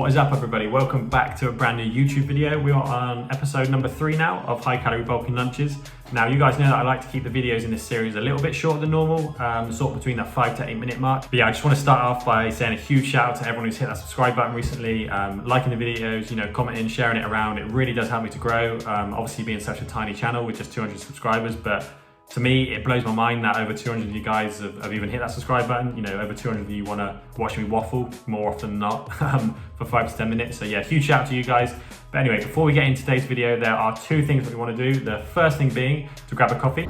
What is up, everybody? Welcome back to a brand new YouTube video. We are on episode number 3 now of high calorie bulking lunches. Now, you guys know that I like to keep the videos in this series a little bit shorter than normal, sort of between that 5 to 8 minute mark. But yeah, I just want to start off by saying a huge shout out to everyone who's hit that subscribe button recently, liking the videos, commenting, sharing it around. It really does help me to grow. Obviously being such a tiny channel with just 200 subscribers, but to me, it blows my mind that over 200 of you guys have even hit that subscribe button. Over 200 of you want to watch me waffle more often than not for 5 to 10 minutes. So yeah, huge shout out to you guys. But anyway, before we get into today's video, there are 2 things that we want to do. The first thing being to grab a coffee.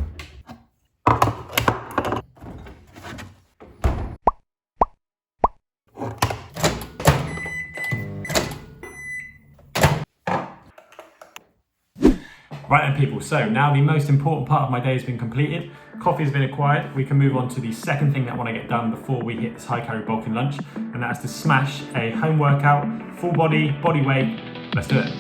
Right then, people, so now the most important part of my day has been completed. Coffee has been acquired. We can move on to the second thing that I want to get done before we hit this high calorie bulking lunch, and that is to smash a home workout, full body weight. Let's do it.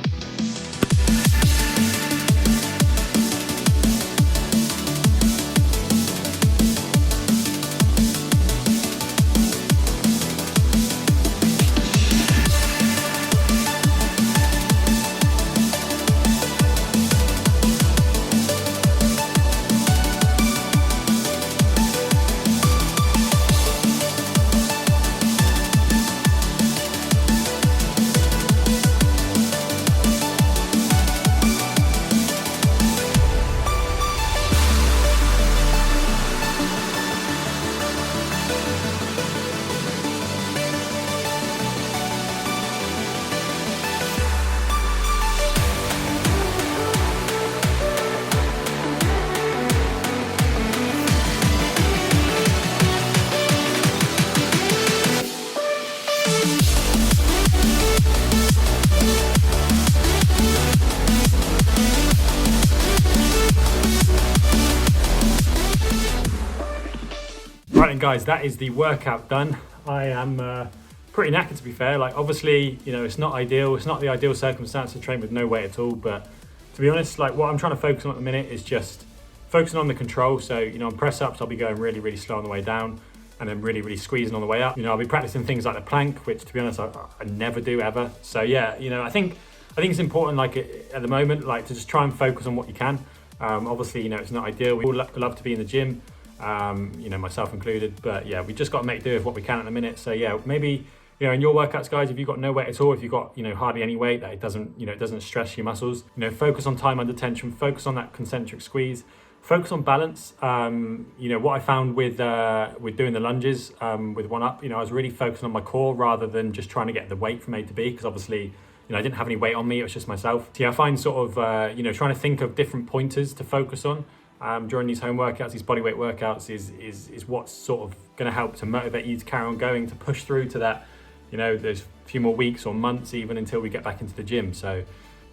Right then, guys, that is the workout done. I am pretty knackered, to be fair. Like, obviously, it's not ideal. It's not the ideal circumstance to train with no weight at all. But to be honest, like, what I'm trying to focus on at the minute is just focusing on the control. So, on press ups, I'll be going really, really slow on the way down, and then really, really squeezing on the way up. I'll be practicing things like the plank, which, to be honest, I never do ever. So yeah, I think it's important, like, at the moment, like, to just try and focus on what you can. Obviously, it's not ideal. We all love to be in the gym. Myself included, but yeah, we just got to make do with what we can at the minute. So yeah, maybe, in your workouts, guys, if you've got no weight at all, if you've got, hardly any weight, that it doesn't stress your muscles, focus on time under tension, focus on that concentric squeeze, focus on balance. What I found with doing the lunges, with one up, I was really focusing on my core rather than just trying to get the weight from A to B, because obviously, I didn't have any weight on me, it was just myself. So yeah, I find sort of, trying to think of different pointers to focus on during these home workouts, these bodyweight workouts, is what's sort of going to help to motivate you to carry on going, to push through to that, there's a few more weeks or months even until we get back into the gym. So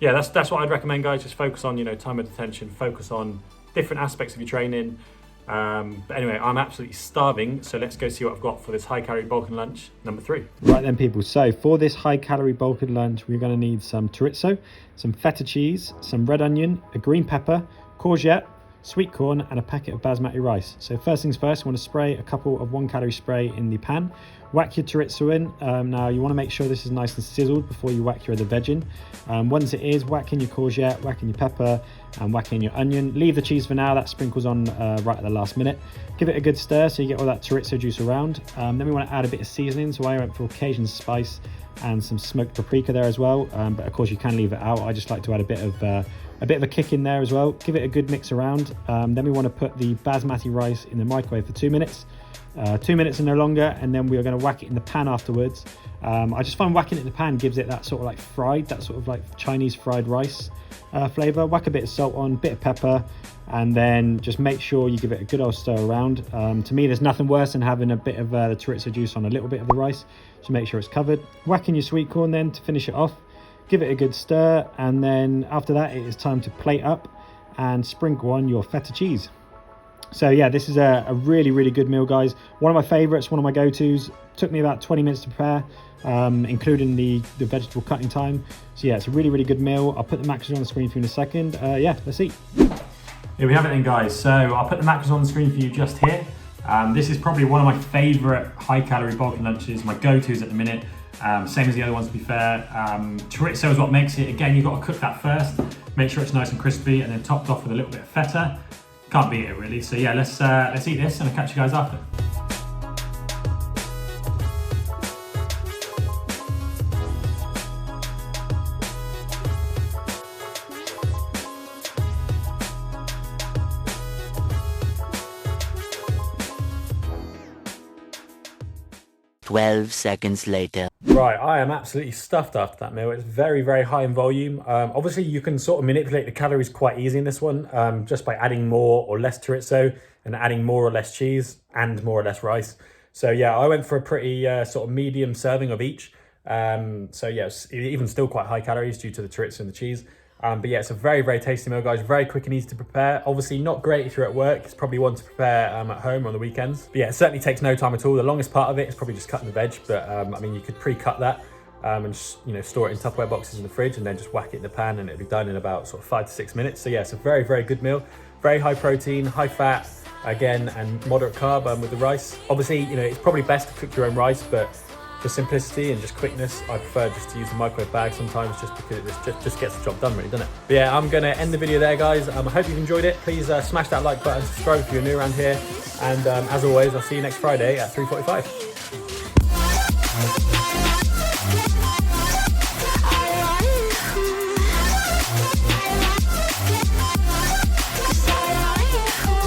yeah, that's what I'd recommend, guys. Just focus on, time and attention, focus on different aspects of your training. But anyway, I'm absolutely starving, so let's go see what I've got for this high calorie bulking lunch number 3. Right then, people, so for this high calorie bulking lunch, we're going to need some chorizo, some feta cheese, some red onion, a green pepper, courgette, sweet corn, and a packet of basmati rice. So first things first, you want to spray a couple of 1 calorie spray in the pan. Whack your chorizo in. Now you want to make sure this is nice and sizzled before you whack your other veg in. Once it is, whack in your courgette, whack in your pepper, and whack in your onion. Leave the cheese for now, that sprinkles on right at the last minute. Give it a good stir so you get all that chorizo juice around. Then we want to add a bit of seasoning, so I went for Cajun spice and some smoked paprika there as well. But of course you can leave it out. I just like to add a bit of a kick in there as well. Give it a good mix around. Then we want to put the basmati rice in the microwave for 2 minutes. 2 minutes and no longer, and then we are going to whack it in the pan afterwards. I just find whacking it in the pan gives it that sort of like fried, that sort of like Chinese fried rice flavour. Whack a bit of salt on, bit of pepper, and then just make sure you give it a good old stir around. To me, there's nothing worse than having a bit of the chorizo juice on a little bit of the rice, so make sure it's covered. Whack in your sweet corn then to finish it off. Give it a good stir, and then after that it is time to plate up and sprinkle on your feta cheese. So yeah, this is a really, really good meal, guys. One of my favorites, one of my go-tos. Took me about 20 minutes to prepare, including the vegetable cutting time. So yeah, it's a really, really good meal. I'll put the macros on the screen for you in a second. Yeah, let's eat. Here we have it then, guys. So I'll put the macros on the screen for you just here. This is probably one of my favorite high calorie bulking lunches, my go-tos at the minute. Same as the other ones, to be fair. Chorizo is what makes it. Again, you've got to cook that first, make sure it's nice and crispy, and then topped off with a little bit of feta. Can't beat it really. So yeah, let's eat this and I'll catch you guys after. 12 seconds later. Right, I am absolutely stuffed after that meal. It's very, very high in volume. Obviously, you can sort of manipulate the calories quite easy in this one, just by adding more or less chorizo and adding more or less cheese and more or less rice. So yeah, I went for a pretty sort of medium serving of each. So yeah, it's even still quite high calories due to the chorizo and the cheese. But yeah, it's a very, very tasty meal, guys. Very quick and easy to prepare. Obviously not great if you're at work. It's probably one to prepare at home or on the weekends. But yeah, it certainly takes no time at all. The longest part of it is probably just cutting the veg. But I mean, you could pre-cut that and just, you know, store it in Tupperware boxes in the fridge and then just whack it in the pan and it'll be done in about sort of 5 to 6 minutes. So yeah, it's a very, very good meal. Very high protein, high fat, again, and moderate carb with the rice. Obviously, you know, it's probably best to cook your own rice, but for simplicity and just quickness, I prefer just to use the microwave bag sometimes, just because it just gets the job done, really, doesn't it? But yeah, I'm gonna end the video there, guys. I hope you've enjoyed it. Please smash that like button, subscribe if you're new around here, and as always, I'll see you next Friday at 3:45.